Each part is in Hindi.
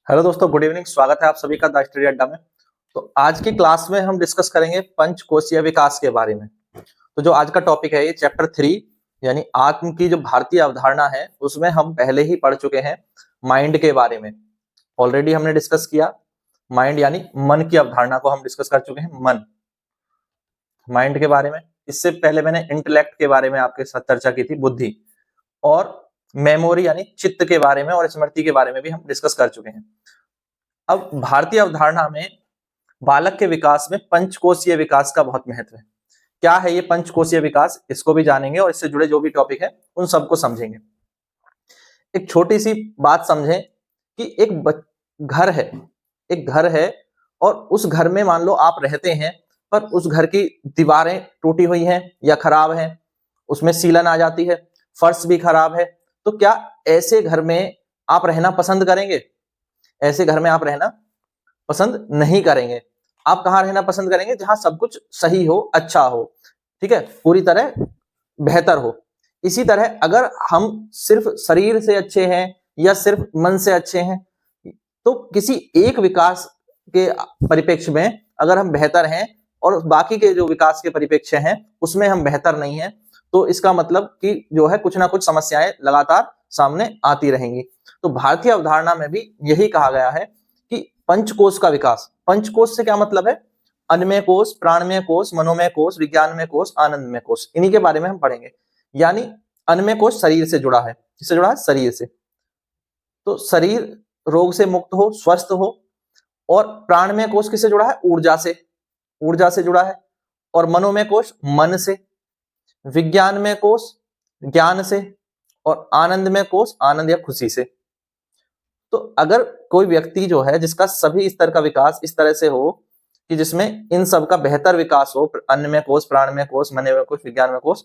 हेलो दोस्तों, गुड इवनिंग। स्वागत है आप सभी का द स्टडी अड्डा में। तो आज की क्लास में हम डिस्कस करेंगे पंचकोशीय विकास के बारे में। तो जो आज का टॉपिक है ये चैप्टर 3 यानी आत्म की जो भारतीय अवधारणा है उसमें हम पहले ही पढ़ चुके हैं माइंड के बारे में। ऑलरेडी हमने डिस्कस किया माइंड यानी मन की अवधारणा को हम डिस्कस कर चुके हैं, मन माइंड के बारे में। इससे पहले मैंने इंटेलेक्ट के बारे में आपके साथ चर्चा की थी, बुद्धि, और मेमोरी यानी चित्त के बारे में और स्मृति के बारे में भी हम डिस्कस कर चुके हैं। अब भारतीय अवधारणा में बालक के विकास में पंचकोशीय विकास का बहुत महत्व है। क्या है ये पंचकोशीय विकास, इसको भी जानेंगे और इससे जुड़े जो भी टॉपिक है उन सबको समझेंगे। एक छोटी सी बात समझें कि घर है, एक घर है और उस घर में मान लो आप रहते हैं, पर उस घर की दीवारें टूटी हुई हैं या खराब हैं, उसमें सीलन आ जाती है, फर्श भी खराब है। तो क्या ऐसे घर में आप रहना पसंद करेंगे? ऐसे घर में आप रहना पसंद नहीं करेंगे। आप कहाँ रहना पसंद करेंगे? जहां सब कुछ सही हो, अच्छा हो, ठीक है, पूरी तरह बेहतर हो। इसी तरह अगर हम सिर्फ शरीर से अच्छे हैं या सिर्फ मन से अच्छे हैं, तो किसी एक विकास के परिप्रेक्ष्य में अगर हम बेहतर हैं और बाकी के जो विकास के परिप्रेक्ष्य हैं उसमें हम बेहतर नहीं हैं, तो इसका मतलब कि जो है कुछ ना कुछ समस्याएं लगातार सामने आती रहेंगी। तो भारतीय अवधारणा में भी यही कहा गया है कि पंचकोश का विकास। पंचकोश से क्या मतलब है? अन्नमय कोश, प्राणमय कोश, मनोमय कोश, विज्ञानमय कोश, आनंदमय कोश, इन्हीं के बारे में हम पढ़ेंगे। यानी अन्नमय कोश शरीर से जुड़ा है। किससे जुड़ा है? शरीर से। तो शरीर रोग से मुक्त हो, स्वस्थ हो। और प्राणमय कोश किससे जुड़ा है? ऊर्जा से, ऊर्जा से जुड़ा है। और मनोमय कोश मन से, विज्ञानमय कोश ज्ञान से, और आनंदमय कोश आनंद या खुशी से। तो अगर कोई व्यक्ति जो है जिसका सभी स्तर का विकास इस तरह से हो कि जिसमें इन सब का बेहतर विकास हो, अन्नमय कोश, प्राणमय कोश, मनोमय कोश, विज्ञानमय कोश,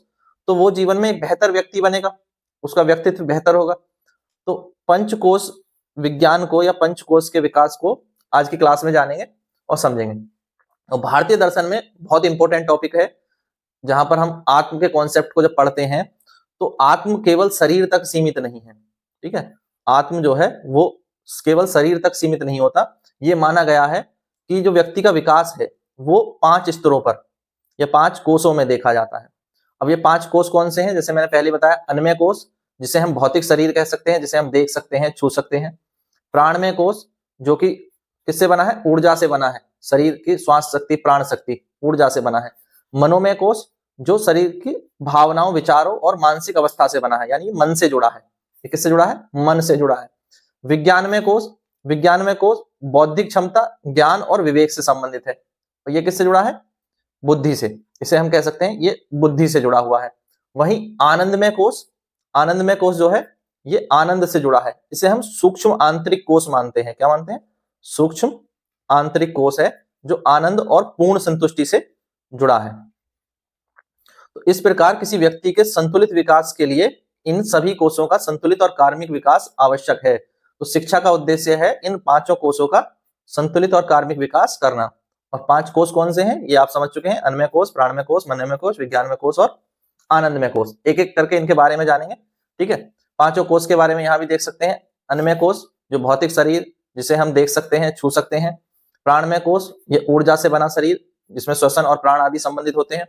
तो वो जीवन में एक बेहतर व्यक्ति बनेगा, उसका व्यक्तित्व बेहतर होगा। तो पंचकोश विज्ञान को या पंचकोश के विकास को आज की क्लास में जानेंगे और समझेंगे। और भारतीय दर्शन में बहुत इंपॉर्टेंट टॉपिक है, जहां पर हम आत्म के कॉन्सेप्ट को जब पढ़ते हैं तो आत्म केवल शरीर तक सीमित नहीं है, ठीक है। आत्म जो है वो केवल शरीर तक सीमित नहीं होता। ये माना गया है कि जो व्यक्ति का विकास है वो 5 स्तरों पर या 5 कोषों में देखा जाता है। अब ये 5 कोष कौन से हैं? जैसे मैंने पहले बताया, अन्नमय कोष जिसे हम भौतिक शरीर कह सकते हैं, जिसे हम देख सकते हैं, छू सकते हैं। प्राणमय कोष जो कि किससे बना है? ऊर्जा से बना है, शरीर की श्वास शक्ति, प्राण शक्ति, ऊर्जा से बना है। मनोमय कोष जो शरीर की भावनाओं, विचारों और मानसिक अवस्था से बना है, यानी मन से जुड़ा है। ये किससे जुड़ा है? मन से जुड़ा है। विज्ञानमय कोष, विज्ञानमय कोष बौद्धिक क्षमता, ज्ञान और विवेक से संबंधित है। और ये किससे जुड़ा है? बुद्धि से। इसे हम कह सकते हैं ये बुद्धि से जुड़ा हुआ है। वहीं आनंदमय कोष, आनंदमय कोष जो है ये आनंद से जुड़ा है। इसे हम सूक्ष्म आंतरिक कोष मानते हैं। क्या मानते हैं? सूक्ष्म आंतरिक कोष है जो आनंद और पूर्ण संतुष्टि से जुड़ा है। तो इस प्रकार किसी व्यक्ति के संतुलित विकास के लिए इन सभी कोषों का संतुलित और कार्मिक विकास आवश्यक है। तो शिक्षा का उद्देश्य है इन 5 कोषों का संतुलित और कार्मिक विकास करना। और 5 कोष कौन से हैं ये आप समझ चुके हैं। अन्नमय कोष, प्राणमय कोष, मनोमय कोष, विज्ञानमय कोष और आनंदमय कोष। एक एक करके इनके बारे में जानेंगे, ठीक है। 5 कोष के बारे में यहाँ भी देख सकते हैं। अन्नमय कोष जो भौतिक शरीर जिसे हम देख सकते हैं, छू सकते हैं। प्राणमय कोष ये ऊर्जा से बना शरीर जिसमें श्वसन और प्राण आदि संबंधित होते हैं।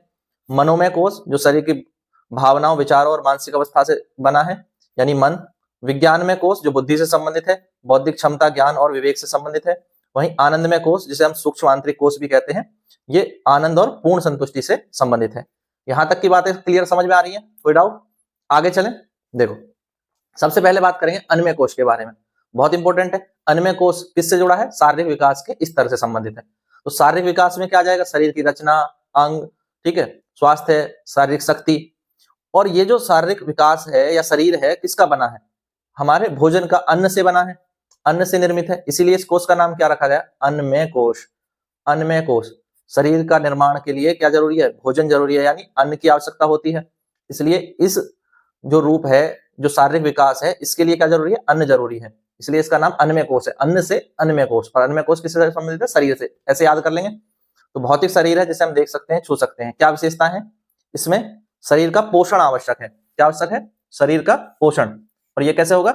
मनोमय कोष जो शरीर की भावनाओं, विचारों और मानसिक अवस्था से बना है, यानी मन। विज्ञानमय कोष जो बुद्धि से संबंधित है, बौद्धिक क्षमता, ज्ञान और विवेक से संबंधित है। वहीं आनंदमय कोष जिसे हम सूक्ष्म आंतरिक कोष भी कहते हैं, ये आनंद और पूर्ण संतुष्टि से संबंधित है। यहां तक की बातें क्लियर समझ में आ रही है? कोई डाउट? आगे चलें। देखो, सबसे पहले बात करेंगे अन्नमय कोष के बारे में। बहुत इंपॉर्टेंट है। अन्नमय कोष किससे जुड़ा है? शारीरिक विकास के स्तर से संबंधित है। तो शारीरिक विकास में क्या आ जाएगा? शरीर की रचना, अंग, ठीक है, स्वास्थ्य, शारीरिक शक्ति। और ये जो शारीरिक विकास है या शरीर है किसका बना है? हमारे भोजन का, अन्न से बना है, अन्न से निर्मित है। इसीलिए इस कोष का नाम क्या रखा गया? अन्नमय कोष। अन्नमय कोष। शरीर का निर्माण के लिए क्या जरूरी है? भोजन जरूरी है, यानी अन्न की आवश्यकता होती है। इसलिए इस जो रूप है, जो शारीरिक विकास है, इसके लिए क्या जरूरी है? अन्न जरूरी है। इसलिए इसका नाम अन्नमय कोष है। अन्न से अन्नमय कोष। और अन्नमय कोष किससे संबंधित है? शरीर से। ऐसे याद कर लेंगे। तो भौतिक शरीर है जिसे हम देख सकते हैं, छू सकते हैं। क्या विशेषता है इसमें? शरीर का पोषण आवश्यक है। क्या आवश्यक है? शरीर का पोषण। और ये कैसे होगा?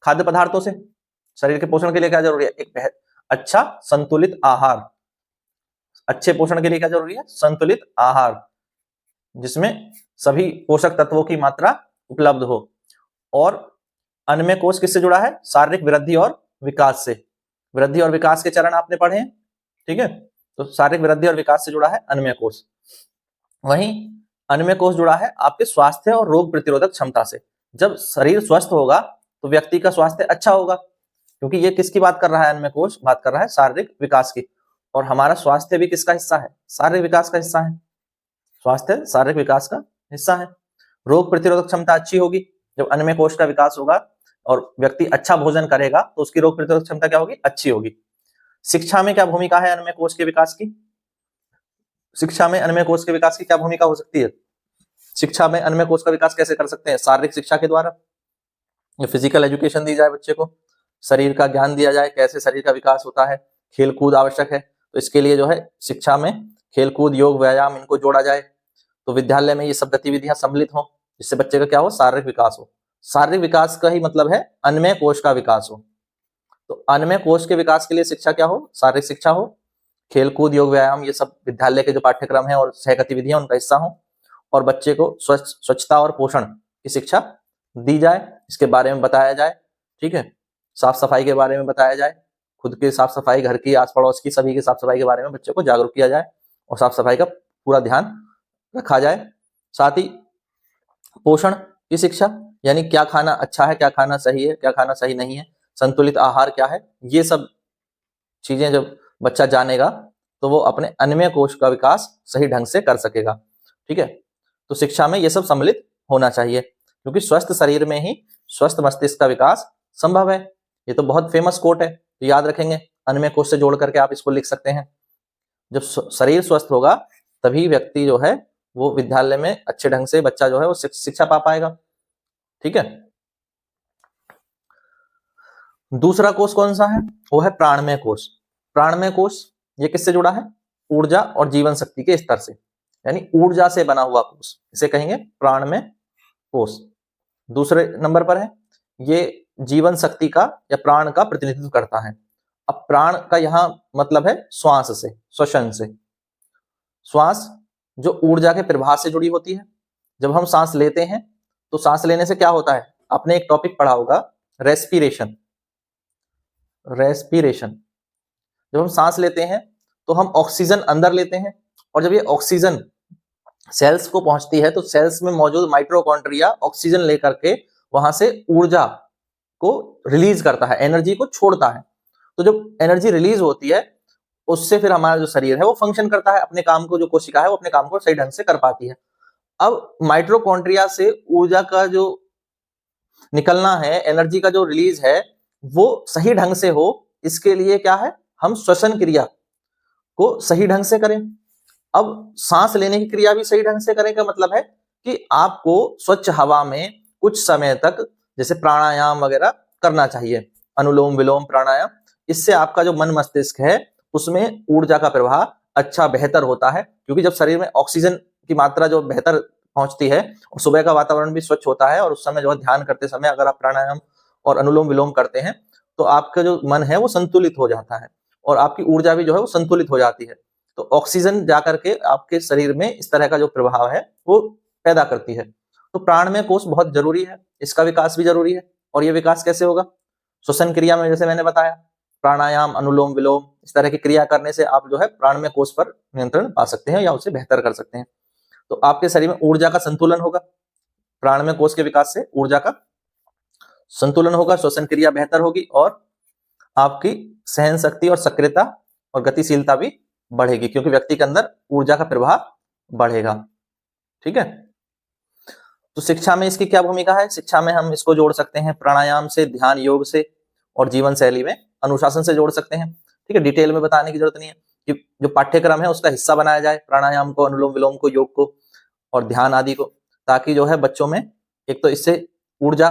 खाद्य पदार्थों से। शरीर के पोषण के लिए क्या जरूरी है? एक अच्छा संतुलित आहार। अच्छे पोषण के लिए क्या जरूरी है? संतुलित आहार, जिसमें सभी पोषक तत्वों की मात्रा उपलब्ध हो। और अन्नमय कोश किससे जुड़ा है? शारीरिक वृद्धि और विकास से। वृद्धि और विकास के चरण आपने पढ़े हैं, ठीक है। तो शारीरिक वृद्धि और विकास से जुड़ा है अन्नमय कोश। वहीं अन्नमय कोश जुड़ा है आपके स्वास्थ्य और रोग प्रतिरोधक क्षमता से। जब शरीर स्वस्थ होगा तो व्यक्ति का स्वास्थ्य अच्छा होगा, क्योंकि ये किसकी बात कर रहा है? अन्नमय कोश बात कर रहा है शारीरिक विकास की। और हमारा स्वास्थ्य भी किसका हिस्सा है? शारीरिक विकास का हिस्सा है। स्वास्थ्य शारीरिक विकास का हिस्सा है। रोग प्रतिरोधक क्षमता अच्छी होगी जब अन्नमय कोश का विकास होगा और व्यक्ति अच्छा भोजन करेगा तो उसकी रोग प्रतिरोधक क्षमता क्या होगी? अच्छी होगी। शिक्षा में क्या भूमिका है अन्नमय कोश के विकास की? शिक्षा में अन्नमय कोश के विकास की क्या भूमिका हो सकती है? शिक्षा में अन्नमय कोश का विकास कैसे कर सकते हैं? शारीरिक शिक्षा के द्वारा, फिजिकल एजुकेशन दी जाए, बच्चे को शरीर का ज्ञान दिया जाए, कैसे शरीर का विकास होता है। खेल कूद आवश्यक है, तो इसके लिए जो है शिक्षा में खेल कूद, योग, व्यायाम इनको जोड़ा जाए। तो विद्यालय में ये सब गतिविधियां सम्मिलित हो, जिससे बच्चे का क्या हो? शारीरिक विकास हो। शारीरिक विकास का ही मतलब है अन्नमय कोश का विकास हो। तो अन्नमय कोश के विकास के लिए शिक्षा क्या हो? शारीरिक शिक्षा हो, खेल कूद, योग, व्यायाम, ये सब विद्यालय के जो पाठ्यक्रम है और सह गतिविधियां उनका हिस्सा हो। और बच्चे को स्वच्छता और पोषण की शिक्षा दी जाए, इसके बारे में बताया जाए, ठीक है। साफ सफाई के बारे में बताया जाए, खुद की साफ सफाई, घर की, आस पड़ोस की सभी की साफ सफाई के बारे में बच्चे को जागरूक किया जाए और साफ सफाई का पूरा ध्यान रखा जाए। साथ ही पोषण की शिक्षा, यानी क्या खाना अच्छा है, क्या खाना सही है, क्या खाना सही नहीं है, संतुलित आहार क्या है, ये सब चीजें जब बच्चा जानेगा तो वो अपने अन्नमय कोश का विकास सही ढंग से कर सकेगा, ठीक है। तो शिक्षा में ये सब सम्मिलित होना चाहिए, क्योंकि स्वस्थ शरीर में ही स्वस्थ मस्तिष्क का विकास संभव है। ये तो बहुत फेमस कोट है, तो याद रखेंगे, अन्नमय कोश से जोड़ करके आप इसको लिख सकते हैं। जब शरीर स्वस्थ होगा तभी व्यक्ति जो है वो विद्यालय में अच्छे ढंग से बच्चा जो है वो शिक्षा पा पाएगा, ठीक है। दूसरा कोश कौन सा है? वो है प्राणमय कोश। प्राणमय कोश ये किससे जुड़ा है? ऊर्जा और जीवन शक्ति के स्तर से, यानी ऊर्जा से बना हुआ कोश, इसे कहेंगे प्राणमय कोश। दूसरे नंबर पर है, ये जीवन शक्ति का या प्राण का प्रतिनिधित्व करता है। अब प्राण का यहां मतलब है श्वास से, श्वसन से। श्वास जो ऊर्जा के प्रवाह से जुड़ी होती है। जब हम सांस लेते हैं तो सांस लेने से क्या होता है? आपने एक टॉपिक पढ़ा होगा, रेस्पिरेशन। रेस्पिरेशन, जब हम सांस लेते हैं तो हम ऑक्सीजन अंदर लेते हैं, और जब ये ऑक्सीजन सेल्स को पहुंचती है तो सेल्स में मौजूद माइटोकॉन्ड्रिया ऑक्सीजन लेकर के वहां से ऊर्जा को रिलीज करता है, एनर्जी को छोड़ता है। तो जब एनर्जी रिलीज होती है उससे फिर हमारा जो शरीर है वो फंक्शन करता है, अपने काम को, जो कोशिका है वो अपने काम को सही ढंग से कर पाती है। अब माइटोकॉन्ड्रिया से ऊर्जा का जो निकलना है, एनर्जी का जो रिलीज है, वो सही ढंग से हो, इसके लिए क्या है? हम श्वसन क्रिया को सही ढंग से करें। अब सांस लेने की क्रिया भी सही ढंग से करें का मतलब है कि आपको स्वच्छ हवा में कुछ समय तक जैसे प्राणायाम वगैरह करना चाहिए, अनुलोम विलोम प्राणायाम। इससे आपका जो मन मस्तिष्क है उसमें ऊर्जा का प्रवाह अच्छा बेहतर होता है, क्योंकि जब शरीर में ऑक्सीजन की मात्रा जो बेहतर पहुंचती है और सुबह का वातावरण भी स्वच्छ होता है, और उस समय जो है ध्यान करते समय अगर आप प्राणायाम और अनुलोम विलोम करते हैं तो आपका जो मन है वो संतुलित हो जाता है और आपकी ऊर्जा भी जो है वो संतुलित हो जाती है। तो ऑक्सीजन जाकर के आपके शरीर में इस तरह का जो प्रभाव है वो पैदा करती है। तो प्राणमय कोश बहुत जरूरी है, इसका विकास भी जरूरी है। और ये विकास कैसे होगा? श्वसन क्रिया में, जैसे मैंने बताया, प्राणायाम, अनुलोम विलोम, इस तरह की क्रिया करने से आप जो है प्राणमय कोश पर नियंत्रण पा सकते हैं या उसे बेहतर कर सकते हैं। तो आपके शरीर में ऊर्जा का संतुलन होगा, प्राणमय कोश के विकास से ऊर्जा का संतुलन होगा, श्वसन क्रिया बेहतर होगी और आपकी सहन शक्ति और सक्रियता और गतिशीलता भी बढ़ेगी, क्योंकि व्यक्ति के अंदर ऊर्जा का प्रवाह बढ़ेगा, ठीक है। तो शिक्षा में इसकी क्या भूमिका है? शिक्षा में हम इसको जोड़ सकते हैं प्राणायाम से, ध्यान योग से और जीवन शैली में अनुशासन से जोड़ सकते हैं, ठीक है। डिटेल में बताने की जरूरत नहीं है कि जो पाठ्यक्रम है उसका हिस्सा बनाया जाए प्राणायाम को, अनुलोम विलोम को, योग को और ध्यान आदि को, ताकि जो है बच्चों में एक तो इससे ऊर्जा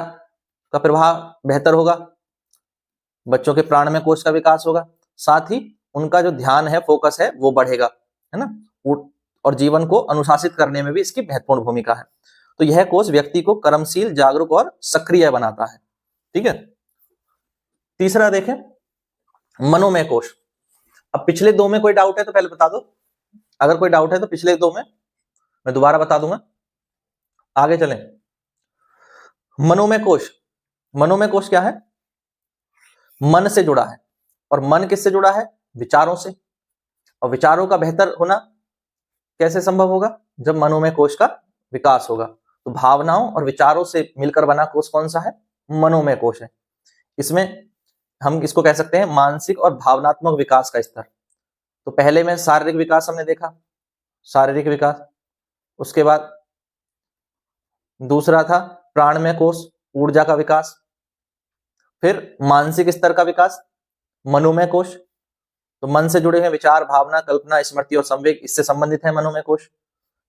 का प्रवाह बेहतर होगा, बच्चों के प्राणमय कोश का विकास होगा, साथ ही उनका जो ध्यान है, फोकस है, वो बढ़ेगा, है ना। और जीवन को अनुशासित करने में भी इसकी महत्वपूर्ण भूमिका है। तो यह कोश व्यक्ति को कर्मशील, जागरूक और सक्रिय बनाता है, ठीक है। तीसरा देखें मनोमय कोश। अब पिछले दो में कोई डाउट है तो पहले बता दो, अगर कोई डाउट है तो पिछले दो में मैं दोबारा बता दूंगा। आगे चलें। मनोमय कोश, मनोमय कोश क्या है? मन से जुड़ा है। और मन किससे जुड़ा है? विचारों से। और विचारों का बेहतर होना कैसे संभव होगा? जब मनोमय कोश का विकास होगा। तो भावनाओं और विचारों से मिलकर बना कोश कौन सा है? मनोमय कोश है। इसमें हम इसको कह सकते हैं मानसिक और भावनात्मक विकास का स्तर। तो पहले में शारीरिक विकास हमने देखा, शारीरिक विकास। उसके बाद दूसरा था प्राणमय कोश, ऊर्जा का विकास। फिर मानसिक स्तर का विकास, मनोमय कोश। तो मन से जुड़े हुए विचार, भावना, कल्पना, स्मृति और संवेग, इससे संबंधित है मनोमय कोश।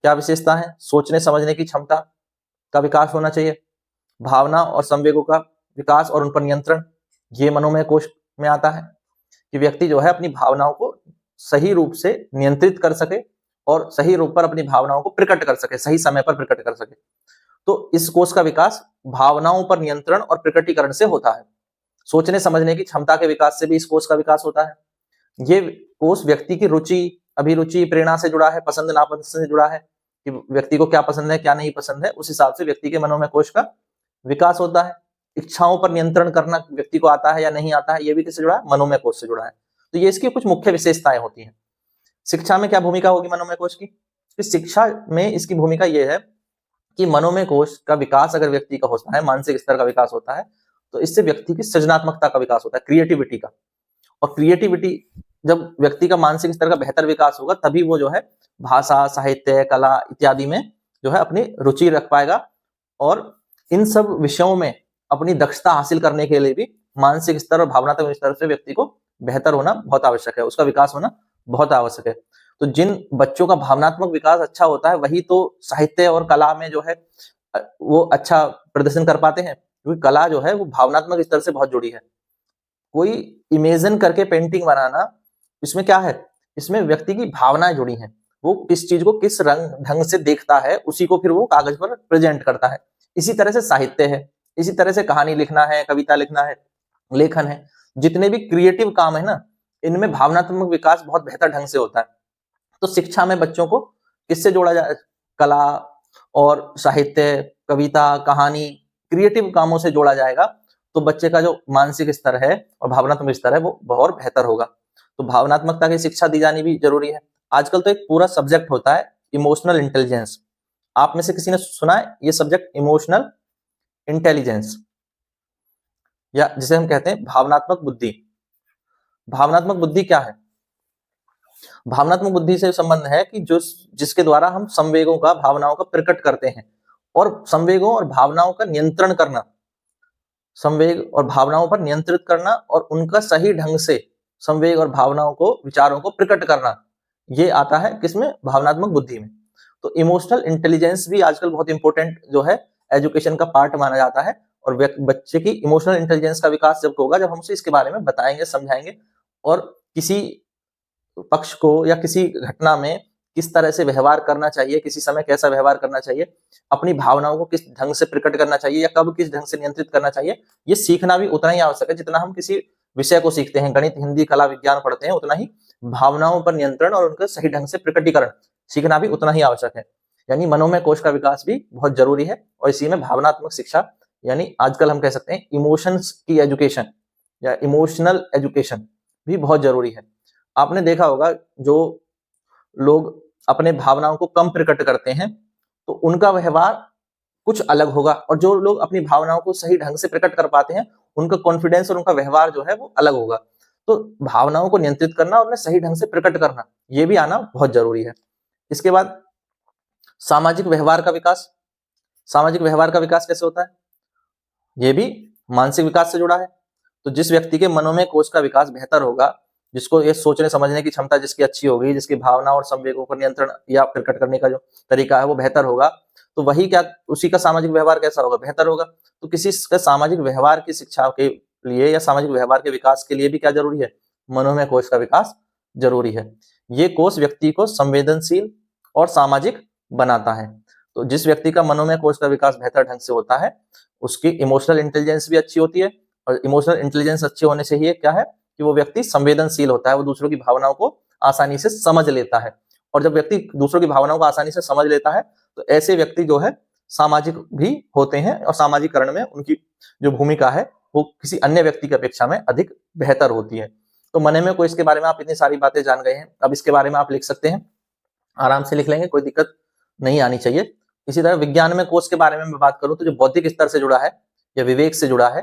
क्या विशेषता है? सोचने समझने की क्षमता का विकास होना चाहिए, भावना और संवेगों का विकास और उन पर नियंत्रण, ये मनोमय कोश में आता है। कि व्यक्ति जो है अपनी भावनाओं को सही रूप से नियंत्रित कर सके और सही रूप पर अपनी भावनाओं को प्रकट कर सके, सही समय पर प्रकट कर सके। तो इस कोश का विकास भावनाओं पर नियंत्रण और प्रकटीकरण से होता है। सोचने समझने की क्षमता के विकास से भी इस कोश का विकास होता है। ये कोश व्यक्ति की रुचि, अभिरुचि, प्रेरणा से जुड़ा है, पसंद नापसंद से जुड़ा है कि व्यक्ति को क्या पसंद है क्या नहीं पसंद है, उस हिसाब से व्यक्ति के मनोमय कोश का विकास होता है। इच्छाओं पर नियंत्रण करना व्यक्ति को आता है या नहीं आता है, ये भी किससे जुड़ा है? मनोमय कोश से जुड़ा है। तो ये इसकी कुछ मुख्य विशेषताएं होती हैं। शिक्षा में क्या भूमिका होगी मनोमय कोश की? शिक्षा में इसकी भूमिका यह है कि मनोमय कोश का विकास अगर व्यक्ति का होता है, मानसिक स्तर का विकास होता है, तो इससे व्यक्ति की सृजनात्मकता का विकास होता है, क्रिएटिविटी का। और क्रिएटिविटी जब व्यक्ति का मानसिक स्तर का बेहतर विकास होगा, तभी वो जो है भाषा, साहित्य, कला इत्यादि में जो है अपनी रुचि रख पाएगा। और इन सब विषयों में अपनी दक्षता हासिल करने के लिए भी मानसिक स्तर और भावनात्मक स्तर से व्यक्ति को बेहतर होना बहुत आवश्यक है, उसका विकास होना बहुत आवश्यक है। तो जिन बच्चों का भावनात्मक विकास अच्छा होता है, वही तो साहित्य और कला में जो है वो अच्छा प्रदर्शन कर पाते हैं, क्योंकि कला जो है वो भावनात्मक स्तर से बहुत जुड़ी है। कोई इमेजिन करके पेंटिंग बनाना, इसमें क्या है? इसमें व्यक्ति की भावनाएं जुड़ी हैं। वो किस चीज को किस रंग ढंग से देखता है, उसी को फिर वो कागज पर प्रेजेंट करता है। इसी तरह से साहित्य है, इसी तरह से कहानी लिखना है, कविता लिखना है, लेखन है, जितने भी क्रिएटिव काम है ना, इनमें भावनात्मक विकास बहुत बेहतर ढंग से होता है। तो शिक्षा में बच्चों को किससे जोड़ा जाए? कला और साहित्य, कविता, कहानी, क्रिएटिव कामों से जोड़ा जाएगा, तो बच्चे का जो मानसिक स्तर है और भावनात्मक स्तर है वो बहुत बेहतर होगा। तो भावनात्मकता की शिक्षा दी जानी भी जरूरी है। आजकल तो एक पूरा सब्जेक्ट होता है इमोशनल इंटेलिजेंस। आप में से किसी ने सुना है ये सब्जेक्ट, इमोशनल इंटेलिजेंस, या जिसे हम कहते हैं भावनात्मक बुद्धि? भावनात्मक बुद्धि क्या है? भावनात्मक बुद्धि से संबंध है कि जो जिसके द्वारा हम संवेगों का, भावनाओं का प्रकट करते हैं और संवेगों और भावनाओं का नियंत्रण करना, संवेग और भावनाओं पर नियंत्रित करना और उनका सही ढंग से संवेग और भावनाओं को, विचारों को प्रकट करना, ये आता है किसमें? भावनात्मक बुद्धि में। तो इमोशनल इंटेलिजेंस भी आजकल बहुत इंपॉर्टेंट जो है एजुकेशन का पार्ट माना जाता है। और बच्चे की इमोशनल इंटेलिजेंस का विकास जब होगा, जब हम उसे इसके बारे में बताएंगे, समझाएंगे, और किसी पक्ष को या किसी घटना में किस तरह से व्यवहार करना चाहिए, किसी समय कैसा व्यवहार करना चाहिए, अपनी भावनाओं को किस ढंग से प्रकट करना चाहिए या कब किस ढंग से नियंत्रित करना चाहिए, ये सीखना भी उतना ही आवश्यक है जितना हम किसी विषय को सीखते हैं। गणित, हिंदी, कला, विज्ञान पढ़ते हैं, उतना ही भावनाओं पर नियंत्रण और उनका सही ढंग से प्रकटीकरण सीखना भी उतना ही आवश्यक है। यानी मनोमय कोश का विकास भी बहुत जरूरी है। और इसी में भावनात्मक शिक्षा, यानी आजकल हम कह सकते हैं इमोशंस की एजुकेशन या इमोशनल एजुकेशन भी बहुत जरूरी है। आपने देखा होगा जो लोग अपने भावनाओं को कम प्रकट करते हैं, तो उनका व्यवहार कुछ अलग होगा, और जो लोग अपनी भावनाओं को सही ढंग से प्रकट कर पाते हैं, उनका कॉन्फिडेंस और उनका व्यवहार जो है वो अलग होगा। तो भावनाओं को नियंत्रित करना और उन्हें सही ढंग से प्रकट करना, ये भी आना बहुत जरूरी है। इसके बाद सामाजिक व्यवहार का विकास। सामाजिक व्यवहार का विकास कैसे होता है? ये भी मानसिक विकास से जुड़ा है। तो जिस व्यक्ति के मनोमय कोश का विकास बेहतर होगा, जिसको ये सोचने समझने की क्षमता जिसकी अच्छी होगी, जिसकी भावना और संवेगों पर नियंत्रण या प्रकट करने का जो तरीका है वो बेहतर होगा, तो वही क्या, उसी का सामाजिक व्यवहार कैसा होगा? बेहतर होगा। तो किसी का सामाजिक व्यवहार की शिक्षा के लिए या सामाजिक व्यवहार के विकास के लिए भी क्या जरूरी है? मनोमय कोश का विकास जरूरी है। ये कोश व्यक्ति को संवेदनशील और सामाजिक बनाता है। तो जिस व्यक्ति का मनोमय कोश का विकास बेहतर ढंग से होता है, उसकी इमोशनल इंटेलिजेंस भी अच्छी होती है, और इमोशनल इंटेलिजेंस अच्छे होने से ही क्या है कि वो व्यक्ति संवेदनशील होता है, वो दूसरों की भावनाओं को आसानी से समझ लेता है। और जब व्यक्ति दूसरों की भावनाओं को आसानी से समझ लेता है तो ऐसे व्यक्ति जो है सामाजिक भी होते हैं और सामाजिकरण में उनकी जो भूमिका है वो किसी अन्य व्यक्ति की अपेक्षा में अधिक बेहतर होती है। तो मन में को इसके बारे में आप इतनी सारी बातें जान गए हैं, अब इसके बारे में आप लिख सकते हैं, आराम से लिख लेंगे, कोई दिक्कत नहीं आनी चाहिए। इसी तरह विज्ञान में कोष के बारे में मैं बात करूं तो जो बौद्धिक स्तर से जुड़ा है या विवेक से जुड़ा है,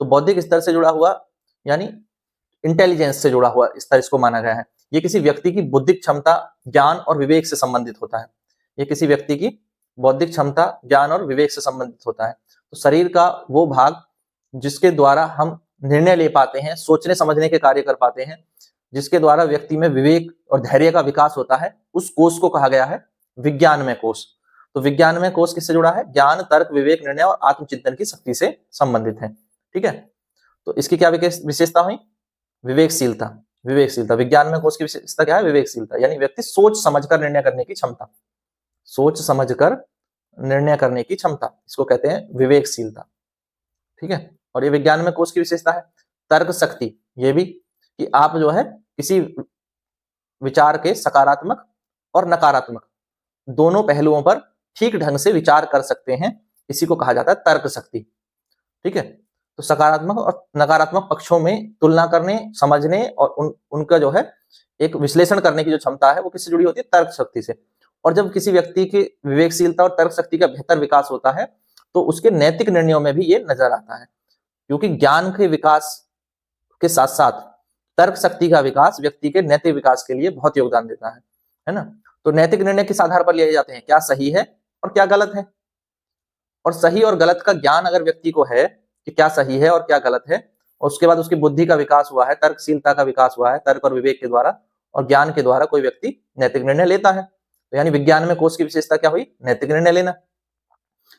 तो बौद्धिक स्तर से जुड़ा हुआ यानी इंटेलिजेंस से जुड़ा हुआ स्तर इसको माना गया है। ये किसी व्यक्ति की बौद्धिक क्षमता, ज्ञान और विवेक से संबंधित होता है। ये किसी व्यक्ति की बौद्धिक क्षमता, ज्ञान और विवेक से संबंधित होता है। तो शरीर का वो भाग जिसके द्वारा हम निर्णय ले पाते हैं, सोचने समझने के कार्य कर पाते हैं, जिसके द्वारा व्यक्ति में विवेक और धैर्य का विकास होता है, उस कोष को कहा गया है विज्ञानमय कोष। तो विज्ञानमय कोष किससे जुड़ा है? ज्ञान, तर्क, विवेक, निर्णय और आत्मचिंतन की शक्ति से संबंधित है। ठीक है, तो इसकी क्या विशेषता हुई? विवेकशीलता। विवेकशीलता, विज्ञानमय कोष की विशेषता क्या है? विवेकशीलता, यानी व्यक्ति सोच समझकर निर्णय करने की क्षमता, सोच समझकर निर्णय करने की क्षमता, इसको कहते हैं विवेकशीलता। ठीक है, और ये विज्ञानमय कोष की विशेषता है। तर्क शक्ति, ये भी कि आप जो है किसी विचार के सकारात्मक और नकारात्मक दोनों पहलुओं पर ठीक ढंग से विचार कर सकते हैं, इसी को कहा जाता है तर्क शक्ति। ठीक है, तो सकारात्मक और नकारात्मक पक्षों में तुलना करने, समझने और उनका जो है एक विश्लेषण करने की जो क्षमता है वो किससे जुड़ी होती है? तर्क शक्ति से। और जब किसी व्यक्ति की विवेकशीलता और तर्क शक्ति का बेहतर विकास होता है तो उसके नैतिक निर्णयों में भी ये नजर आता है, क्योंकि ज्ञान के विकास के साथ साथ तर्क शक्ति का विकास व्यक्ति के नैतिक विकास के लिए बहुत योगदान देता है ना। तो नैतिक निर्णय किस आधार पर लिए जाते हैं? क्या सही है और क्या गलत है। और सही और गलत का ज्ञान अगर व्यक्ति को है कि क्या सही है और क्या गलत है, और उसके बाद उसकी बुद्धि का विकास हुआ है, तर्कशीलता का विकास हुआ है, तर्क और विवेक के द्वारा और ज्ञान के द्वारा कोई व्यक्ति नैतिक निर्णय लेता है। तो यानी विज्ञान में कोष की विशेषता क्या हुई? नैतिक निर्णय लेना।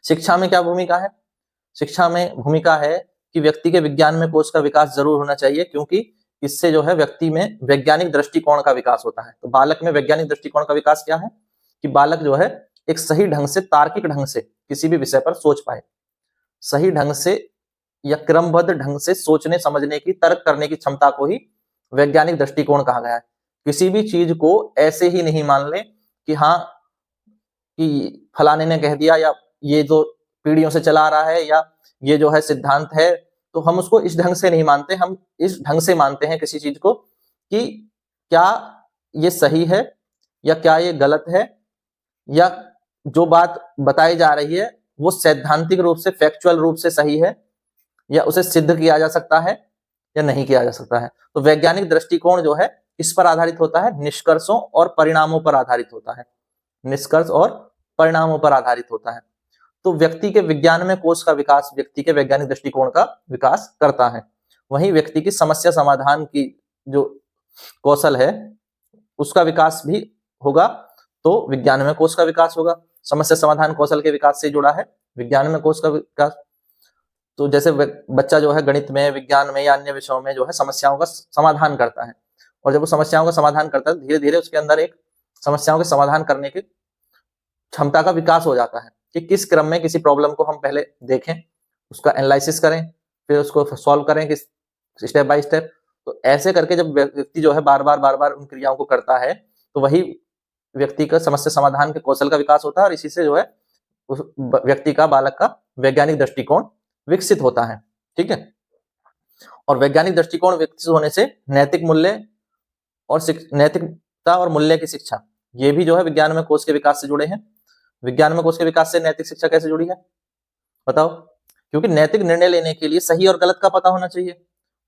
शिक्षा में क्या भूमिका है? शिक्षा में भूमिका है कि व्यक्ति के विज्ञान में कोष का विकास जरूर होना चाहिए, क्योंकि इससे जो है व्यक्ति में वैज्ञानिक दृष्टिकोण का विकास होता है। तो बालक में वैज्ञानिक दृष्टिकोण का विकास क्या है कि बालक जो है एक सही ढंग से, तार्किक ढंग से किसी भी विषय पर सोच पाए, सही ढंग से या क्रमबद्ध ढंग से सोचने समझने की, तर्क करने की क्षमता को ही वैज्ञानिक दृष्टिकोण कहा गया है। किसी भी चीज को ऐसे ही नहीं मान ले कि हाँ कि फलाने ने कह दिया या ये जो पीढ़ियों से चला आ रहा है या ये जो है सिद्धांत है, तो हम उसको इस ढंग से नहीं मानते। हम इस ढंग से मानते हैं किसी चीज को कि क्या ये सही है या क्या ये गलत है, या जो बात बताई जा रही है वो सैद्धांतिक रूप से, फैक्चुअल रूप से सही है, या उसे सिद्ध किया जा सकता है या नहीं किया जा सकता है। तो वैज्ञानिक दृष्टिकोण जो है इस पर आधारित होता है, निष्कर्षों और परिणामों पर आधारित होता है, निष्कर्ष और परिणामों पर आधारित होता है। तो व्यक्ति के विज्ञान में कोष का विकास व्यक्ति के वैज्ञानिक दृष्टिकोण का विकास करता है। वहीं व्यक्ति की समस्या समाधान की जो कौशल है उसका विकास भी होगा, तो विज्ञान में कोष का विकास होगा। समस्या समाधान कौशल के विकास से जुड़ा है विज्ञान में कोष का विकास। तो जैसे बच्चा जो है गणित में, विज्ञान में या अन्य विषयों में जो है समस्याओं का समाधान करता है, और जब वो समस्याओं का समाधान करता है धीरे धीरे उसके अंदर एक समस्याओं के समाधान करने की क्षमता का विकास हो जाता है कि किस क्रम में किसी प्रॉब्लम को हम पहले देखें, उसका एनालिसिस करें, फिर उसको सॉल्व करें किस स्टेप बाय स्टेप। तो ऐसे करके जब व्यक्ति जो है बार बार उन क्रियाओं को करता है तो वही व्यक्ति का समस्या समाधान के कौशल का विकास होता है, और इसी से जो है उस व्यक्ति का, बालक का वैज्ञानिक दृष्टिकोण विकसित होता है। ठीक है, और वैज्ञानिक दृष्टिकोण विकसित होने से नैतिक मूल्य और नैतिकता और मूल्य की शिक्षा, ये भी जो है विज्ञान में कोष के विकास से जुड़े हैं। विज्ञान में कोष के विकास से नैतिक शिक्षा कैसे जुड़ी है बताओ? क्योंकि नैतिक निर्णय लेने के लिए सही और गलत का पता होना चाहिए,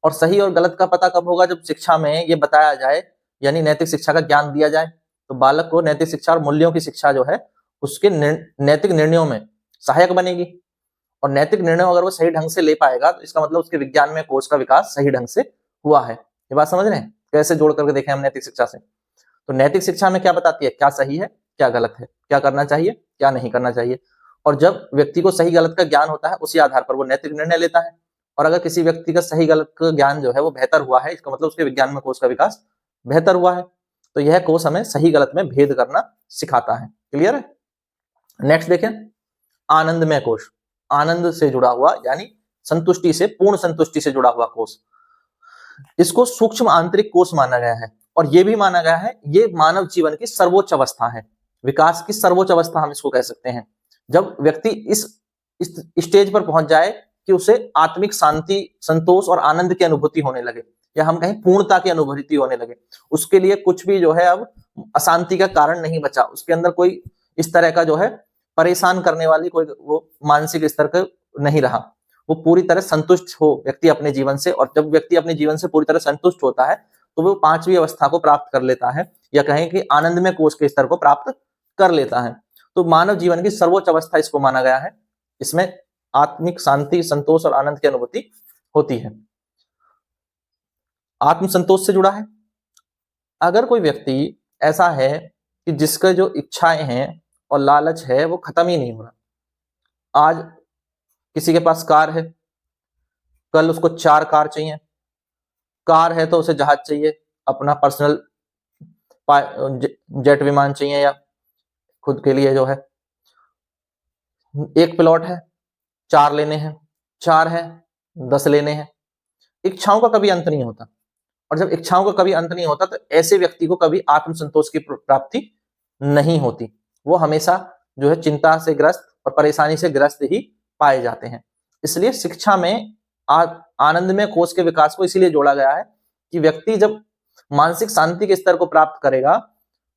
और सही और गलत का पता कब होगा? जब शिक्षा में ये बताया जाए, यानी नैतिक शिक्षा का ज्ञान दिया जाए। तो बालक को नैतिक शिक्षा और मूल्यों की शिक्षा जो है उसके नैतिक निर्णयों में सहायक बनेगी, और नैतिक निर्णय अगर वो सही ढंग से ले पाएगा तो इसका मतलब उसके विज्ञान में कोष का विकास सही ढंग से हुआ है। ये बात समझ रहे हैं? कैसे जोड़ करके देखें हम नैतिक शिक्षा से। तो नैतिक शिक्षा में क्या बताती है? क्या सही है, क्या गलत है, क्या करना चाहिए, क्या नहीं करना चाहिए। और जब व्यक्ति को सही गलत का ज्ञान होता है उसी आधार पर वो नैतिक निर्णय लेता है। और अगर किसी व्यक्ति का सही गलत का ज्ञान जो है वो बेहतर हुआ है, इसका मतलब उसके विज्ञान में कोष का विकास बेहतर हुआ है। तो यह कोष हमें सही गलत में भेद करना सिखाता है। क्लियर है? नेक्स्ट देखें, आनंदमय कोष। आनंद से जुड़ा हुआ यानी संतुष्टि से, पूर्ण संतुष्टि से जुड़ा हुआ कोष। इसको सूक्ष्म आंतरिक कोष माना गया है और ये भी माना गया है ये मानव जीवन की सर्वोच्च अवस्था है, विकास की सर्वोच्च अवस्था हम इसको कह सकते हैं। जब व्यक्ति इस स्टेज पर पहुंच जाए कि उसे आत्मिक शांति, संतोष और आनंद की अनुभूति होने लगे, या हम कहें पूर्णता की अनुभूति होने लगे, उसके लिए कुछ भी जो है अब अशांति का कारण नहीं बचा, उसके अंदर कोई इस तरह का जो है परेशान करने वाली कोई वो मानसिक स्तर का नहीं रहा, वो पूरी तरह संतुष्ट हो व्यक्ति अपने जीवन से। और जब व्यक्ति अपने जीवन से पूरी तरह संतुष्ट होता है तो वो पांचवी अवस्था को प्राप्त कर लेता है, या कहें कि आनंदमय कोष के स्तर को प्राप्त कर लेता है। तो मानव जीवन की सर्वोच्च अवस्था इसको माना गया है, इसमें आत्मिक शांति, संतोष और आनंद की अनुभूति होती है। आत्म संतोष से जुड़ा है। अगर कोई व्यक्ति ऐसा है कि जिसका जो इच्छाएं हैं और लालच है वो खत्म ही नहीं हो रहा, आज किसी के पास कार है, कल उसको 4 कार चाहिए, कार है तो उसे जहाज चाहिए, अपना पर्सनल जेट विमान चाहिए, या खुद के लिए जो है एक प्लॉट है 4 लेने हैं, 4 है 10 लेने हैं। इच्छाओं का कभी अंत नहीं होता, और जब इच्छाओं का कभी अंत नहीं होता तो ऐसे व्यक्ति को कभी आत्मसंतोष की प्राप्ति नहीं होती, वो हमेशा जो है चिंता से ग्रस्त और परेशानी से ग्रस्त ही पाए जाते हैं। इसलिए शिक्षा में आनंदमय कोष के विकास को इसीलिए जोड़ा गया है कि व्यक्ति जब मानसिक शांति के स्तर को प्राप्त करेगा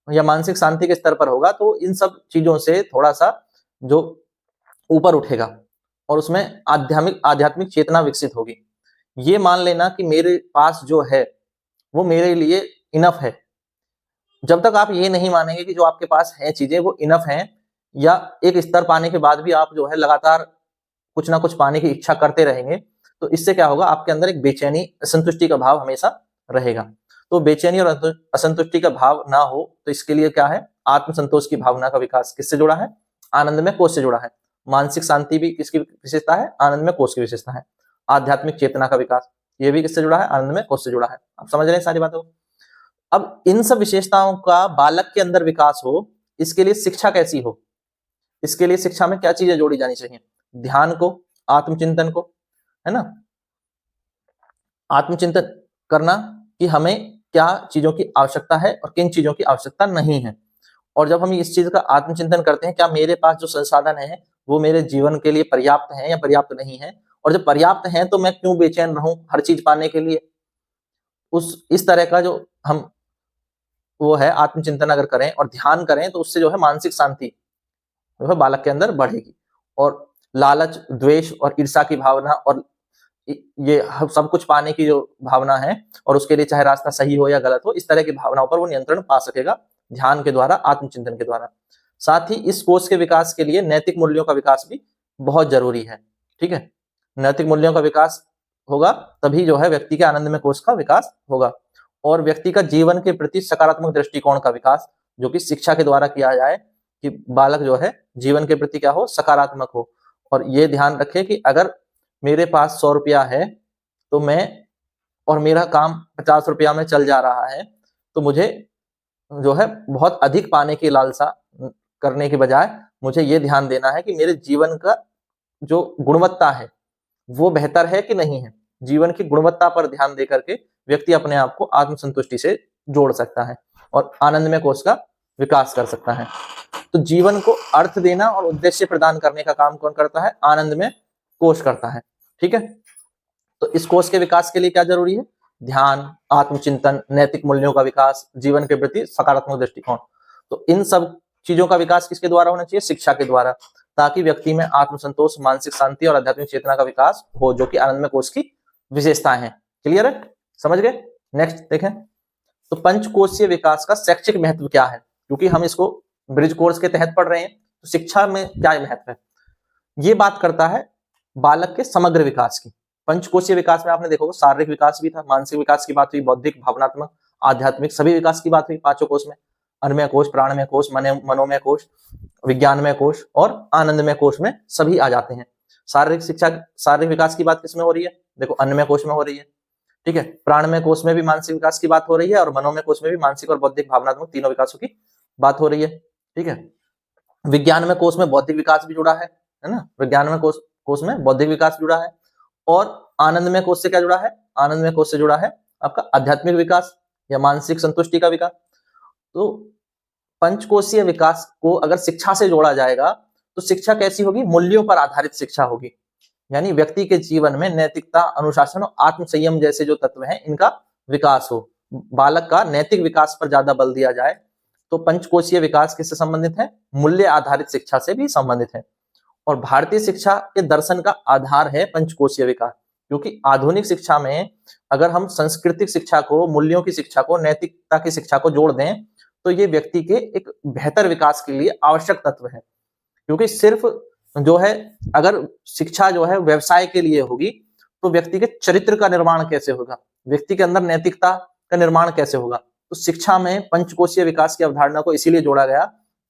या मानसिक शांति के स्तर पर होगा तो इन सब चीजों से थोड़ा सा जो ऊपर उठेगा और उसमें आध्यात्मिक चेतना विकसित होगी। ये मान लेना कि मेरे पास जो है वो मेरे लिए इनफ है। जब तक आप ये नहीं मानेंगे कि जो आपके पास है चीजें वो इनफ हैं, या एक स्तर पाने के बाद भी आप जो है लगातार कुछ ना कुछ पाने की इच्छा करते रहेंगे, तो इससे क्या होगा, आपके अंदर एक बेचैनी, असंतुष्टि का भाव हमेशा रहेगा। तो बेचैनी और असंतुष्टि का भाव ना हो तो इसके लिए क्या है, आत्मसंतोष की भावना का विकास किससे जुड़ा है, आनंदमय कोष से जुड़ा है। मानसिक शांति भी किसकी विशेषता है, आनंदमय कोष की विशेषता है। आध्यात्मिक चेतना का विकास ये भी किससे जुड़ा है, आनंदमय कोष से जुड़ा है। आप समझ रहे हैं सारी बातों को। अब इन सब विशेषताओं का बालक के अंदर विकास हो, इसके लिए शिक्षा कैसी हो, इसके लिए शिक्षा में क्या चीजें जोड़ी जानी चाहिए, ध्यान को, आत्मचिंतन को, है ना, आत्मचिंतन करना कि हमें क्या चीजों की आवश्यकता है और किन चीजों की आवश्यकता नहीं है। और जब हम इस चीज का आत्मचिंतन करते हैं, क्या मेरे पास जो संसाधन है वो मेरे जीवन के लिए पर्याप्त है या पर्याप्त नहीं है, और जब पर्याप्त है तो मैं क्यों बेचैन रहूं हर चीज पाने के लिए। इस तरह का जो हम वो है आत्मचिंतन अगर करें और ध्यान करें तो उससे जो है मानसिक शांति जो है बालक के अंदर बढ़ेगी, और लालच, द्वेष और ईर्ष्या की भावना और ये सब कुछ पाने की जो भावना है, और उसके लिए चाहे रास्ता सही हो या गलत हो, इस तरह की भावनाओं पर वो नियंत्रण पा सकेगा ध्यान के द्वारा, आत्मचिंतन के द्वारा। साथ ही इस कोष के विकास के लिए नैतिक मूल्यों का विकास भी बहुत जरूरी है। ठीक है, नैतिक मूल्यों का विकास होगा तभी जो है व्यक्ति के आनंदमय कोष का विकास होगा, और व्यक्ति का जीवन के प्रति सकारात्मक दृष्टिकोण का विकास जो कि शिक्षा के द्वारा किया जाए, कि बालक जो है जीवन के प्रति क्या हो, सकारात्मक हो। और ये ध्यान रखे कि अगर मेरे पास 100 रुपया है तो मैं, और मेरा काम 50 रुपया में चल जा रहा है, तो मुझे जो है बहुत अधिक पाने की लालसा करने के बजाय मुझे ये ध्यान देना है कि मेरे जीवन का जो गुणवत्ता है वो बेहतर है कि नहीं है। जीवन की गुणवत्ता पर ध्यान दे करके व्यक्ति अपने आप को आत्मसंतुष्टि से जोड़ सकता है और आनंदमय कोष का विकास कर सकता है। तो जीवन को अर्थ देना और उद्देश्य प्रदान करने का काम कौन करता है, आनंदमय कोष करता है। ठीक है, तो इस कोष के विकास के लिए क्या जरूरी है, ध्यान, आत्मचिंतन, नैतिक मूल्यों का विकास, जीवन के प्रति सकारात्मक दृष्टिकोण। तो इन सब चीजों का विकास किसके द्वारा होना चाहिए, शिक्षा के द्वारा, ताकि व्यक्ति में आत्मसंतोष, मानसिक शांति और आध्यात्मिक चेतना का विकास हो, जो कि आनंदमय कोष की विशेषताएं हैं। क्लियर है, समझ गए। नेक्स्ट देखें, तो पंचकोशीय विकास का शैक्षिक महत्व क्या है, क्योंकि हम इसको ब्रिज कोर्स के तहत पढ़ रहे हैं, तो शिक्षा में क्या महत्व है, ये बात करता है बालक के समग्र विकास की। पंचकोशीय विकास में आपने देखो शारीरिक विकास भी था, मानसिक विकास की बात हुई, बौद्धिक, भावनात्मक, आध्यात्मिक सभी विकास की बात हुई पांचों कोष में, अन्नमय कोष, प्राणमय कोष, मनोमय कोष, विज्ञानमय कोष और आनंदमय कोष में सभी आ जाते हैं। शारीरिक शिक्षा, शारीरिक विकास की बात किसमें हो रही है, देखो अन्नमय कोष में हो रही है। ठीक है, प्राणमय कोष में भी मानसिक विकास की बात हो रही है, और मनोमय कोष में भी मानसिक और बौद्धिक, भावनात्मक तीनों विकासों की बात हो रही है। ठीक है, विज्ञानमय कोष में बौद्धिक विकास भी जुड़ा है ना, विज्ञानमय कोष में बौद्धिक विकास जुड़ा है, और आनंदमय कोश से क्या जुड़ा है? आनंदमय कोश से जुड़ा है आपका आध्यात्मिक विकास या मानसिक संतुष्टि का विकास। तो पंचकोशीय विकास को अगर शिक्षा से जोड़ा जाएगा तो शिक्षा कैसी होगी? मूल्यों पर आधारित शिक्षा होगी, यानी व्यक्ति के जीवन में नैतिकता, अनुशासन और आत्म संयम जैसे जो तत्व हैं इनका विकास हो। बालक का नैतिक विकास पर ज्यादा बल दिया जाए। तो पंचकोशीय विकास किससे संबंधित है? मूल्य आधारित शिक्षा से भी संबंधित है। और भारतीय शिक्षा के दर्शन का आधार है पंचकोशीय विकास, क्योंकि आधुनिक शिक्षा में अगर हम सांस्कृतिक शिक्षा को, मूल्यों की शिक्षा को, नैतिकता की शिक्षा को जोड़ दें तो ये व्यक्ति के एक बेहतर विकास के लिए आवश्यक तत्व है। क्योंकि सिर्फ जो है अगर शिक्षा जो है व्यवसाय के लिए होगी तो व्यक्ति के चरित्र का निर्माण कैसे होगा, व्यक्ति के अंदर नैतिकता का निर्माण कैसे होगा? तो शिक्षा में पंचकोशीय विकास की अवधारणा को इसीलिए जोड़ा गया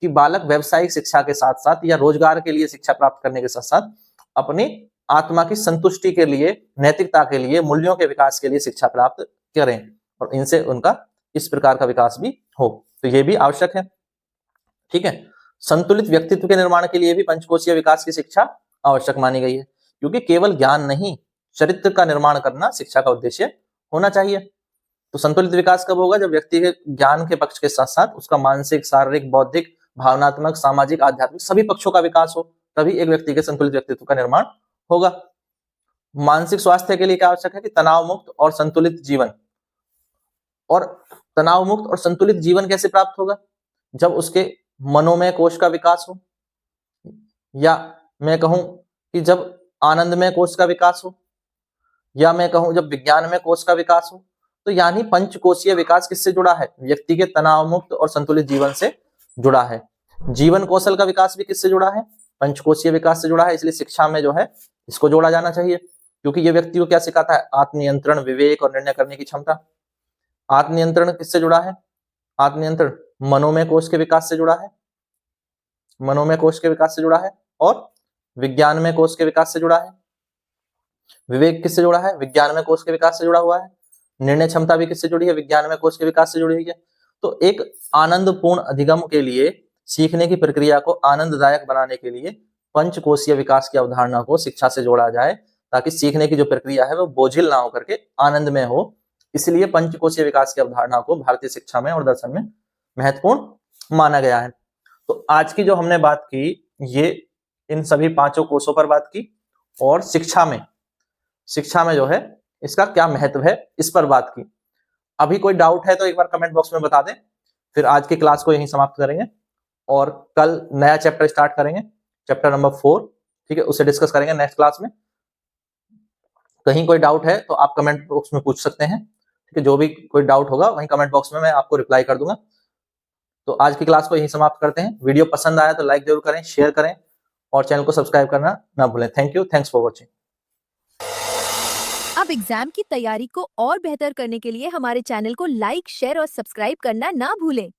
कि बालक व्यावसायिक शिक्षा के साथ साथ या रोजगार के लिए शिक्षा प्राप्त करने के साथ साथ अपनी आत्मा की संतुष्टि के लिए, नैतिकता के लिए, मूल्यों के विकास के लिए शिक्षा प्राप्त करें और इनसे उनका इस प्रकार का विकास भी हो। तो ये भी आवश्यक है। ठीक है। संतुलित व्यक्तित्व के निर्माण के लिए भी पंचकोशीय विकास की शिक्षा आवश्यक मानी गई है, क्योंकि केवल ज्ञान नहीं, चरित्र का निर्माण करना शिक्षा का उद्देश्य होना चाहिए। तो संतुलित विकास कब होगा? जब व्यक्ति के ज्ञान के पक्ष के साथ साथ उसका मानसिक, शारीरिक, बौद्धिक, भावनात्मक, सामाजिक, आध्यात्मिक सभी पक्षों का विकास हो, तभी एक व्यक्ति के संतुलित व्यक्तित्व का निर्माण होगा। मानसिक स्वास्थ्य के लिए क्या आवश्यक है? कि तनाव मुक्त और संतुलित जीवन। और तनाव मुक्त और संतुलित जीवन कैसे प्राप्त होगा? जब उसके मनोमय कोश का विकास हो, या मैं कहूं कि जब आनंदमय कोश का विकास हो, या मैं कहूं जब विज्ञानमय कोश का विकास हो। तो यानी पंचकोशीय विकास किससे जुड़ा है? व्यक्ति के तनाव मुक्त और संतुलित जीवन से जुड़ा है। जीवन कौशल का विकास भी किससे जुड़ा है? पंचकोशीय विकास से जुड़ा है। इसलिए शिक्षा में जो है इसको जोड़ा जाना चाहिए, क्योंकि ये व्यक्ति को क्या सिखाता है? आत्मनियंत्रण, विवेक और निर्णय करने की क्षमता। आत्मनियंत्रण किससे जुड़ा है? आत्मनियंत्रण मनोमय कोश के विकास से जुड़ा है, मनोमय कोश के विकास से जुड़ा है। और विज्ञानमय कोश के विकास से जुड़ा है। विवेक किससे जुड़ा है? विज्ञानमय कोश के विकास से जुड़ा हुआ है। निर्णय क्षमता भी किससे जुड़ी है? विज्ञानमय कोश के विकास से जुड़ी हुई है। तो एक आनंदपूर्ण अधिगम के लिए, सीखने की प्रक्रिया को आनंददायक बनाने के लिए पंचकोशीय विकास की अवधारणा को शिक्षा से जोड़ा जाए, ताकि सीखने की जो प्रक्रिया है वो बोझिल ना होकर के आनंदमय हो। इसलिए पंचकोशीय विकास की अवधारणा को भारतीय शिक्षा में और दर्शन में महत्वपूर्ण माना गया है। तो आज की जो हमने बात की, ये इन सभी पांचों कोशों पर बात की, और शिक्षा में जो है इसका क्या महत्व है इस पर बात की। अभी कोई डाउट है तो एक बार कमेंट बॉक्स में बता दें। फिर आज की क्लास को यहीं समाप्त करेंगे और कल नया चैप्टर स्टार्ट करेंगे, चैप्टर नंबर 4। ठीक है, उसे डिस्कस करेंगे नेक्स्ट क्लास में। कहीं कोई डाउट है तो आप कमेंट बॉक्स में पूछ सकते हैं। ठीक है, जो भी कोई डाउट होगा वहीं कमेंट बॉक्स में मैं आपको रिप्लाई कर दूंगा। तो आज की क्लास को यहीं समाप्त करते हैं। वीडियो पसंद आया तो लाइक जरूर करें, शेयर करें और चैनल को सब्सक्राइब करना ना भूलें। Thank you, thanks for watching. अब एग्जाम की तैयारी को और बेहतर करने के लिए हमारे चैनल को लाइक, शेयर और सब्सक्राइब करना ना भूलें।